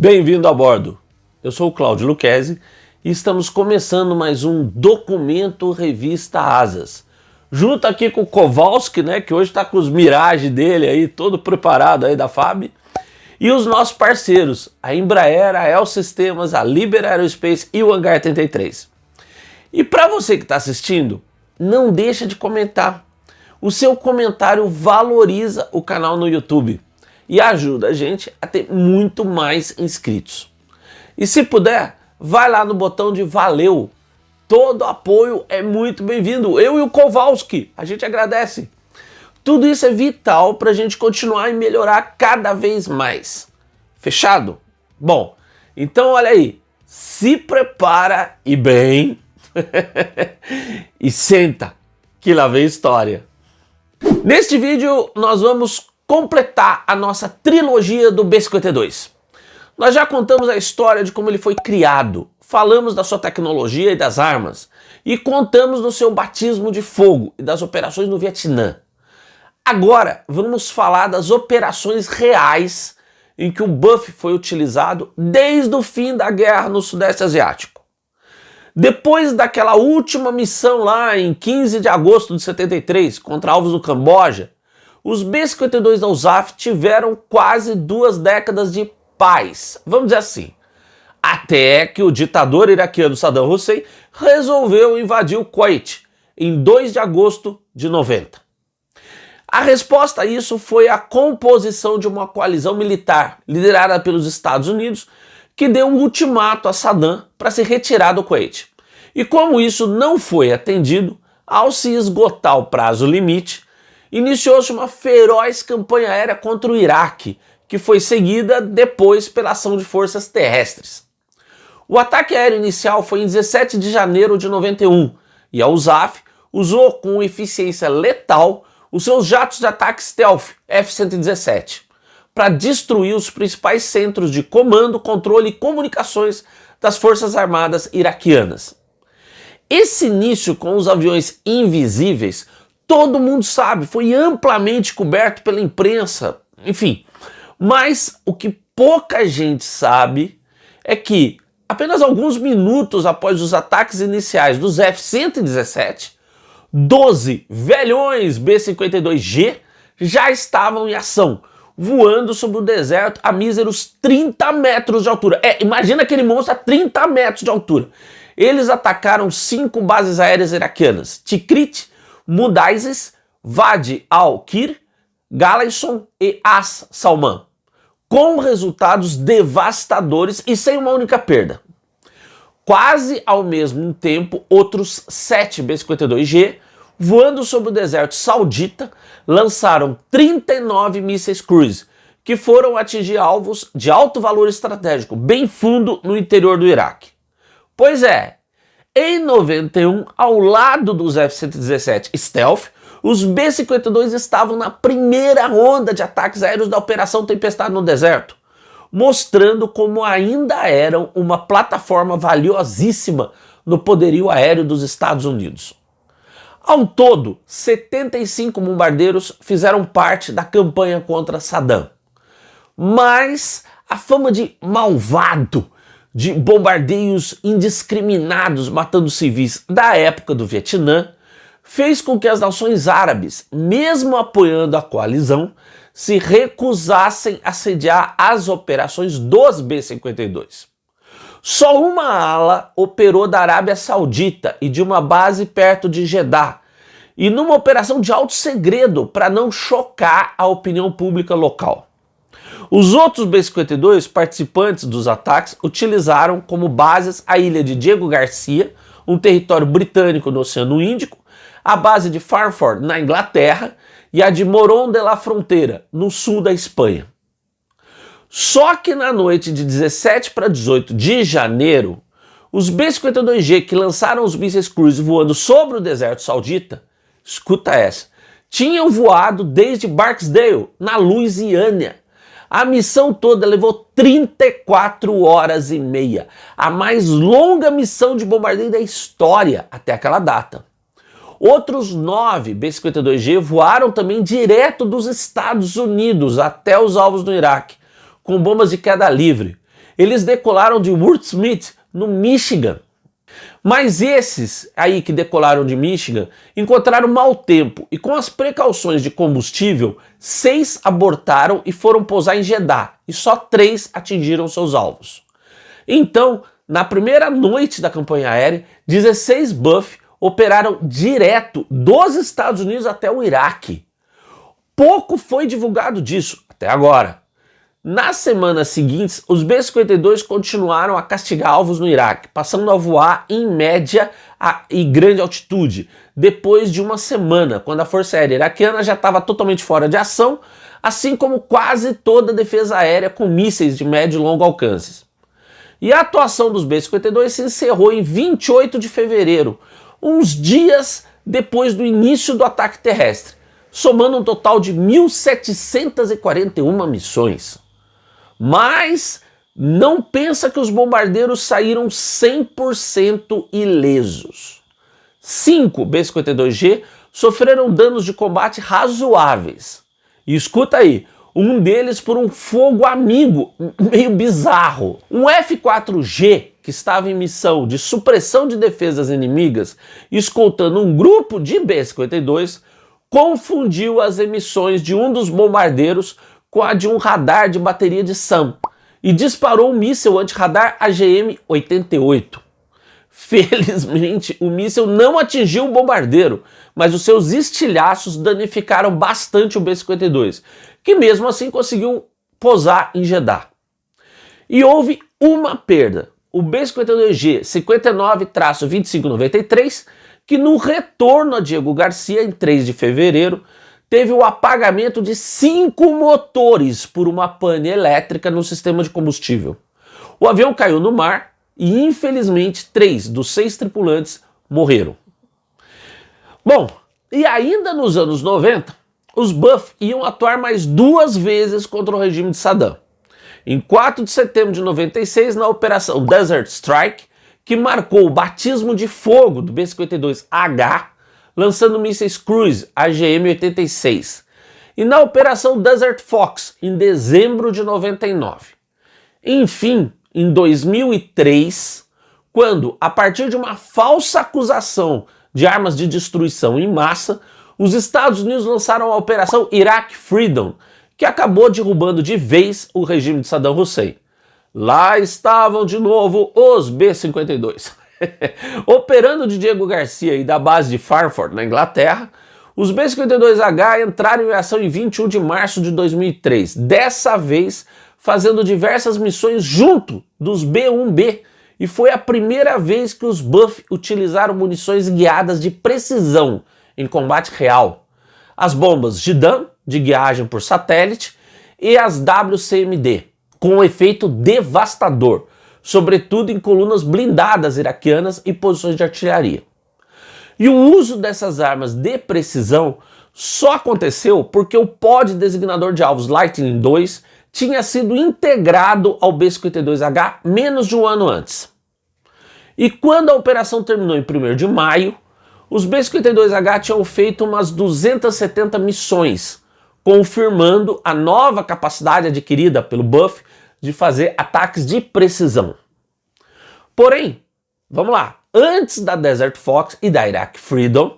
Bem-vindo a bordo. Eu sou o Cláudio Lucchesi e estamos começando mais um Documento Revista Asas. Junto aqui com o Kowalski, né, que hoje está com os Mirage dele aí, todo preparado aí da FAB. E os nossos parceiros, a Embraer, a El Sistemas, a Liber Aerospace e o Hangar 83. E para você que está assistindo, não deixa de comentar. O seu comentário valoriza o canal no YouTube e ajuda a gente a ter muito mais inscritos. E se puder, vai lá no botão de valeu. Todo apoio é muito bem-vindo. Eu e o Kowalski, a gente agradece. Tudo isso é vital para a gente continuar e melhorar cada vez mais. Fechado? Bom, então olha aí. Se prepara e bem. E senta, que lá vem história. Neste vídeo nós vamos completar a nossa trilogia do B-52. Nós já contamos a história de como ele foi criado, falamos da sua tecnologia e das armas, e contamos do seu batismo de fogo e das operações no Vietnã. Agora vamos falar das operações reais em que o Buff foi utilizado desde o fim da guerra no Sudeste Asiático. Depois daquela última missão lá em 15 de agosto de 73 contra alvos no Camboja, os B-52 da USAF tiveram quase 2 décadas de paz, vamos dizer assim, até que o ditador iraquiano Saddam Hussein resolveu invadir o Kuwait em 2 de agosto de 90. A resposta a isso foi a composição de uma coalizão militar liderada pelos Estados Unidos que deu um ultimato a Saddam para se retirar do Kuwait. E como isso não foi atendido, ao se esgotar o prazo limite, iniciou-se uma feroz campanha aérea contra o Iraque, que foi seguida depois pela ação de forças terrestres. O ataque aéreo inicial foi em 17 de janeiro de 91 e a USAF usou com eficiência letal os seus jatos de ataque stealth F-117 para destruir os principais centros de comando, controle e comunicações das Forças Armadas iraquianas. Esse início com os aviões invisíveis, todo mundo sabe, foi amplamente coberto pela imprensa, enfim. Mas o que pouca gente sabe é que apenas alguns minutos após os ataques iniciais dos F-117, 12 velhões B-52G já estavam em ação, voando sobre o deserto a míseros 30 metros de altura. Imagina aquele monstro a 30 metros de altura. Eles atacaram 5 bases aéreas iraquianas: Tikrit, Mudaisis, Wadi al-Kir, Galayson e As Salman, com resultados devastadores e sem uma única perda. Quase ao mesmo tempo, outros 7 B-52G, voando sobre o deserto saudita, lançaram 39 mísseis cruise, que foram atingir alvos de alto valor estratégico, bem fundo no interior do Iraque. Pois é, em 91, ao lado dos F-117 Stealth, os B-52 estavam na primeira onda de ataques aéreos da Operação Tempestade no Deserto, mostrando como ainda eram uma plataforma valiosíssima no poderio aéreo dos Estados Unidos. Ao todo, 75 bombardeiros fizeram parte da campanha contra Saddam. Mas a fama de malvado, de bombardeios indiscriminados matando civis da época do Vietnã, fez com que as nações árabes, mesmo apoiando a coalizão, se recusassem a sediar as operações dos B-52. Só uma ala operou da Arábia Saudita e de uma base perto de Jeddah, e numa operação de alto segredo para não chocar a opinião pública local. Os outros B-52 participantes dos ataques utilizaram como bases a ilha de Diego Garcia, um território britânico no Oceano Índico, a base de Farnford na Inglaterra e a de Morón de la Frontera, no sul da Espanha. Só que na noite de 17 para 18 de janeiro, os B-52G que lançaram os mísseis cruise voando sobre o deserto saudita, escuta essa, tinham voado desde Barksdale, na Louisiana. A missão toda levou 34 horas e meia, a mais longa missão de bombardeio da história até aquela data. Outros 9 B-52G voaram também direto dos Estados Unidos até os alvos no Iraque, com bombas de queda livre. Eles decolaram de Woods Smith, no Michigan. Mas esses aí que decolaram de Michigan encontraram mau tempo e, com as precauções de combustível, 6 abortaram e foram pousar em Jeddah, e só 3 atingiram seus alvos. Então, na primeira noite da campanha aérea, 16 Buff operaram direto dos Estados Unidos até o Iraque. Pouco foi divulgado disso até agora. Nas semanas seguintes, os B-52 continuaram a castigar alvos no Iraque, passando a voar em média e grande altitude, depois de uma semana, quando a Força Aérea Iraquiana já estava totalmente fora de ação, assim como quase toda a defesa aérea com mísseis de médio e longo alcances. E a atuação dos B-52 se encerrou em 28 de fevereiro, uns dias depois do início do ataque terrestre, somando um total de 1.741 missões. Mas não pensa que os bombardeiros saíram 100% ilesos. 5 B-52G sofreram danos de combate razoáveis. E escuta aí, um deles por um fogo amigo meio bizarro. Um F-4G, que estava em missão de supressão de defesas inimigas, escoltando um grupo de B-52, confundiu as emissões de um dos bombardeiros com a de um radar de bateria de SAM e disparou um míssil anti-radar AGM-88. Felizmente, o míssil não atingiu o bombardeiro, mas os seus estilhaços danificaram bastante o B-52, que mesmo assim conseguiu pousar em Jeddah. E houve uma perda, o B-52G 59-2593, que no retorno a Diego Garcia, em 3 de fevereiro, teve o apagamento de 5 motores por uma pane elétrica no sistema de combustível. O avião caiu no mar e, infelizmente, 3 dos 6 tripulantes morreram. Bom, e ainda nos anos 90, os Buff iam atuar mais 2 vezes contra o regime de Saddam. Em 4 de setembro de 96, na Operação Desert Strike, que marcou o batismo de fogo do B-52H, lançando mísseis Cruise AGM-86, e na Operação Desert Fox, em dezembro de 99. Enfim, em 2003, quando, a partir de uma falsa acusação de armas de destruição em massa, os Estados Unidos lançaram a Operação Iraq Freedom, que acabou derrubando de vez o regime de Saddam Hussein. Lá estavam de novo os B-52. Operando de Diego Garcia e da base de Farnford, na Inglaterra, os B-52H entraram em ação em 21 de março de 2003, dessa vez fazendo diversas missões junto dos B-1B, e foi a primeira vez que os Buff utilizaram munições guiadas de precisão em combate real. As bombas JDAM, de guiagem por satélite, e as WCMD, com um efeito devastador, sobretudo em colunas blindadas iraquianas e posições de artilharia. E o uso dessas armas de precisão só aconteceu porque o pod designador de alvos Lightning II tinha sido integrado ao B-52H menos de um ano antes. E quando a operação terminou em 1º de maio, os B-52H tinham feito umas 270 missões, confirmando a nova capacidade adquirida pelo Buff de fazer ataques de precisão. Porém, vamos lá, antes da Desert Fox e da Iraq Freedom,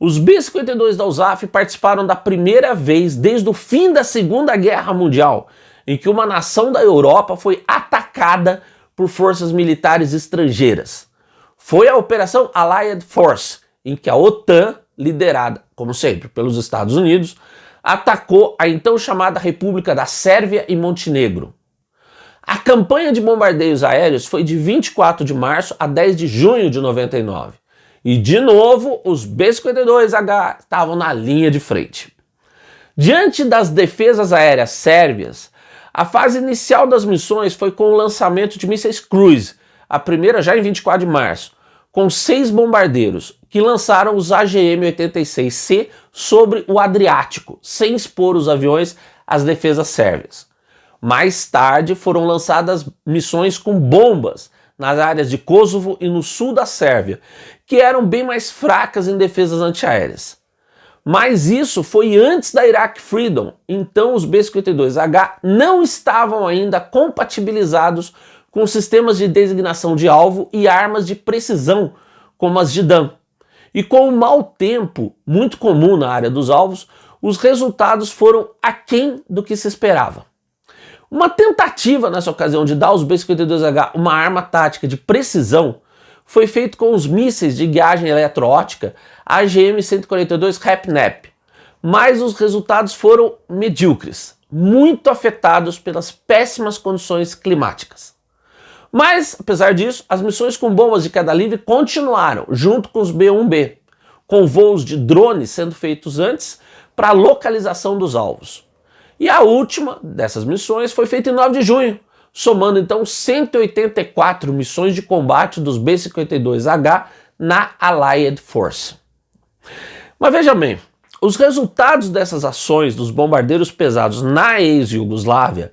os B-52 da USAF participaram da primeira vez desde o fim da Segunda Guerra Mundial em que uma nação da Europa foi atacada por forças militares estrangeiras. Foi a Operação Allied Force, em que a OTAN, liderada, como sempre, pelos Estados Unidos, atacou a então chamada República da Sérvia e Montenegro. A campanha de bombardeios aéreos foi de 24 de março a 10 de junho de 99. E, de novo, os B-52H estavam na linha de frente. Diante das defesas aéreas sérvias, a fase inicial das missões foi com o lançamento de mísseis Cruise, a primeira já em 24 de março, com 6 bombardeiros, que lançaram os AGM-86C sobre o Adriático, sem expor os aviões às defesas sérvias. Mais tarde foram lançadas missões com bombas nas áreas de Kosovo e no sul da Sérvia, que eram bem mais fracas em defesas antiaéreas. Mas isso foi antes da Iraq Freedom, então os B-52H não estavam ainda compatibilizados com sistemas de designação de alvo e armas de precisão, como as de DAM. E com o mau tempo, muito comum na área dos alvos, os resultados foram aquém do que se esperava. Uma tentativa nessa ocasião de dar aos B-52H uma arma tática de precisão foi feito com os mísseis de guiagem eletroótica AGM-142 HAPNAP, mas os resultados foram medíocres, muito afetados pelas péssimas condições climáticas. Mas, apesar disso, as missões com bombas de queda livre continuaram, junto com os B-1B, com voos de drones sendo feitos antes para a localização dos alvos. E a última dessas missões foi feita em 9 de junho, somando então 184 missões de combate dos B-52H na Allied Force. Mas veja bem, os resultados dessas ações dos bombardeiros pesados na ex-Iugoslávia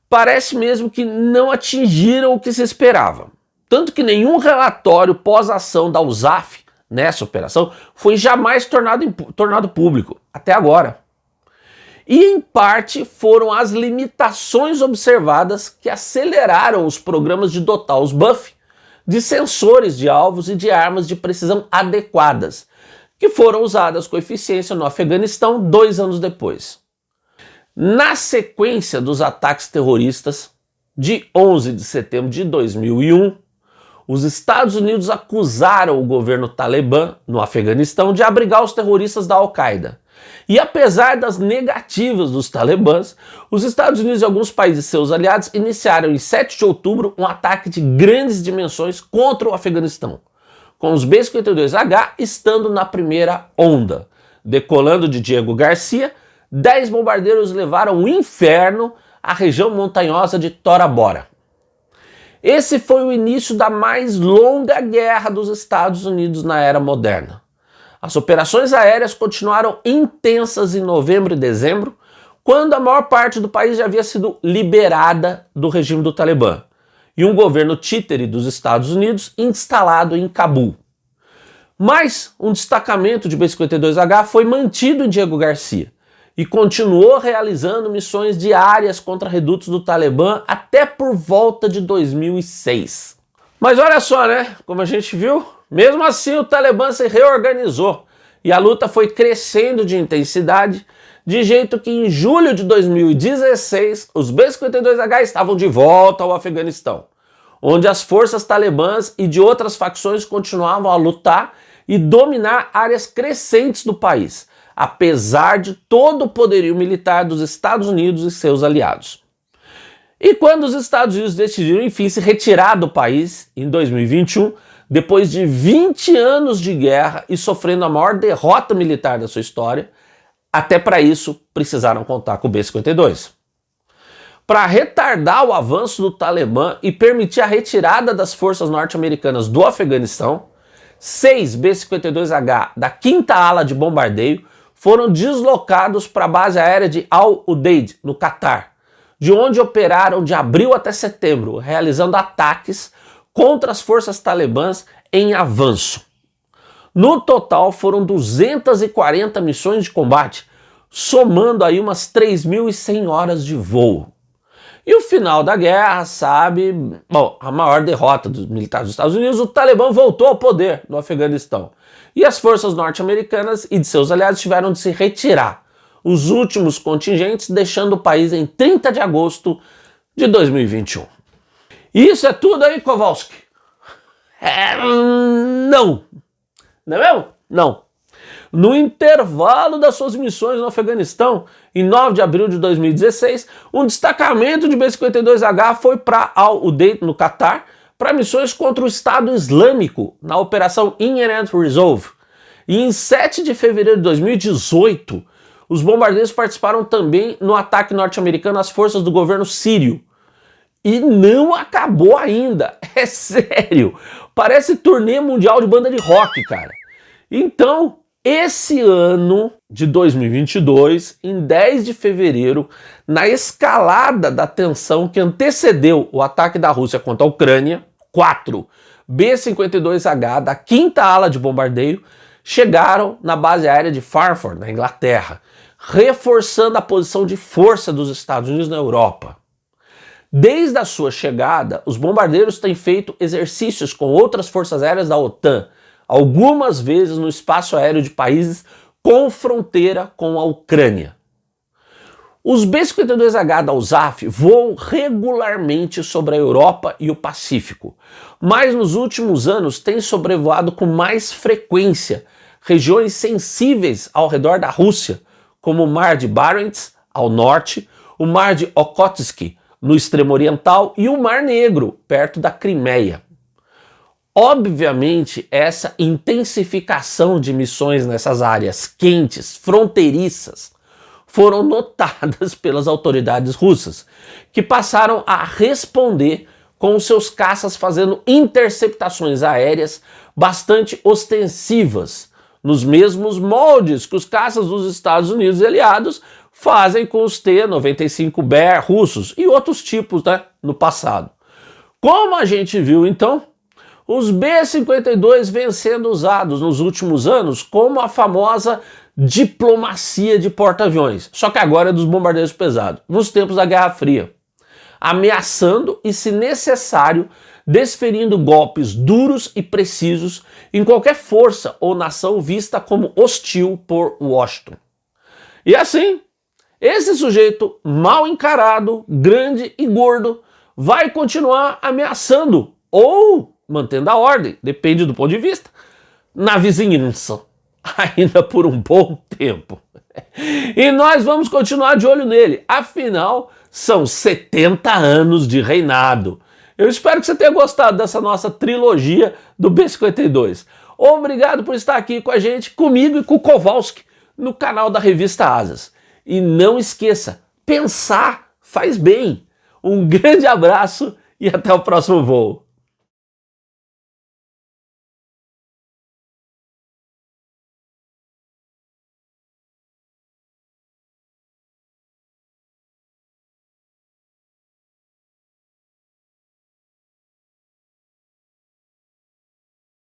parece mesmo que não atingiram o que se esperava. Tanto que nenhum relatório pós-ação da USAF nessa operação foi jamais tornado público, até agora. E em parte foram as limitações observadas que aceleraram os programas de dotar os BUF de sensores de alvos e de armas de precisão adequadas, que foram usadas com eficiência no Afeganistão 2 anos depois. Na sequência dos ataques terroristas de 11 de setembro de 2001, os Estados Unidos acusaram o governo talibã no Afeganistão de abrigar os terroristas da Al-Qaeda. E apesar das negativas dos talibãs, os Estados Unidos e alguns países seus aliados iniciaram em 7 de outubro um ataque de grandes dimensões contra o Afeganistão, com os B-52H estando na primeira onda. Decolando de Diego Garcia, 10 bombardeiros levaram o inferno à região montanhosa de Tora Bora. Esse foi o início da mais longa guerra dos Estados Unidos na era moderna. As operações aéreas continuaram intensas em novembro e dezembro, quando a maior parte do país já havia sido liberada do regime do Talibã, e um governo títere dos Estados Unidos instalado em Cabul. Mas um destacamento de B-52H foi mantido em Diego Garcia e continuou realizando missões diárias contra redutos do Talibã até por volta de 2006. Mas olha só, né? Como a gente viu, mesmo assim o Talibã se reorganizou e a luta foi crescendo de intensidade, de jeito que em julho de 2016 os B-52H estavam de volta ao Afeganistão, onde as forças talibãs e de outras facções continuavam a lutar e dominar áreas crescentes do país, apesar de todo o poderio militar dos Estados Unidos e seus aliados. E quando os Estados Unidos decidiram enfim se retirar do país, em 2021, depois de 20 anos de guerra e sofrendo a maior derrota militar da sua história, até para isso precisaram contar com o B-52. Para retardar o avanço do Talibã e permitir a retirada das forças norte-americanas do Afeganistão, 6 B-52H da 5ª Ala de Bombardeio foram deslocados para a base aérea de Al-Udeid, no Catar, de onde operaram de abril até setembro, realizando ataques contra as forças talibãs em avanço. No total foram 240 missões de combate, somando aí umas 3.100 horas de voo. E o final da guerra, sabe, bom, a maior derrota dos militares dos Estados Unidos, o Talibã voltou ao poder no Afeganistão. E as forças norte-americanas e de seus aliados tiveram de se retirar, os últimos contingentes deixando o país em 30 de agosto de 2021. E isso é tudo aí, Kowalski? Não. Não é mesmo? Não. No intervalo das suas missões no Afeganistão, em 9 de abril de 2016, um destacamento de B-52H foi para Al-Udeid, no Catar, para missões contra o Estado Islâmico, na Operação Inherent Resolve. E em 7 de fevereiro de 2018, os bombardeiros participaram também no ataque norte-americano às forças do governo sírio. E não acabou ainda, é sério, parece turnê mundial de banda de rock, cara. Então, esse ano de 2022, em 10 de fevereiro, na escalada da tensão que antecedeu o ataque da Rússia contra a Ucrânia, 4 B-52H da 5ª Ala de Bombardeio chegaram na base aérea de Farnborough, na Inglaterra, reforçando a posição de força dos Estados Unidos na Europa. Desde a sua chegada, os bombardeiros têm feito exercícios com outras forças aéreas da OTAN, algumas vezes no espaço aéreo de países com fronteira com a Ucrânia. Os B-52H da USAF voam regularmente sobre a Europa e o Pacífico, mas nos últimos anos têm sobrevoado com mais frequência regiões sensíveis ao redor da Rússia, como o Mar de Barents, ao norte, o Mar de Okhotsk, no extremo oriental, e o Mar Negro, perto da Crimeia. Obviamente, essa intensificação de missões nessas áreas quentes, fronteiriças, foram notadas pelas autoridades russas, que passaram a responder com os seus caças fazendo interceptações aéreas bastante ostensivas, nos mesmos moldes que os caças dos Estados Unidos e aliados fazem com os T-95 Bear russos e outros tipos, né, no passado. Como a gente viu então, os B-52 vêm sendo usados nos últimos anos como a famosa diplomacia de porta-aviões, só que agora é dos bombardeiros pesados, nos tempos da Guerra Fria, ameaçando e, se necessário, desferindo golpes duros e precisos em qualquer força ou nação vista como hostil por Washington. E assim, esse sujeito mal encarado, grande e gordo, vai continuar ameaçando ou mantendo a ordem, depende do ponto de vista, na vizinhança, ainda por um bom tempo. E nós vamos continuar de olho nele, afinal, são 70 anos de reinado. Eu espero que você tenha gostado dessa nossa trilogia do B-52. Obrigado por estar aqui com a gente, comigo e com o Kowalski, no canal da Revista Asas. E não esqueça, pensar faz bem. Um grande abraço e até o próximo voo.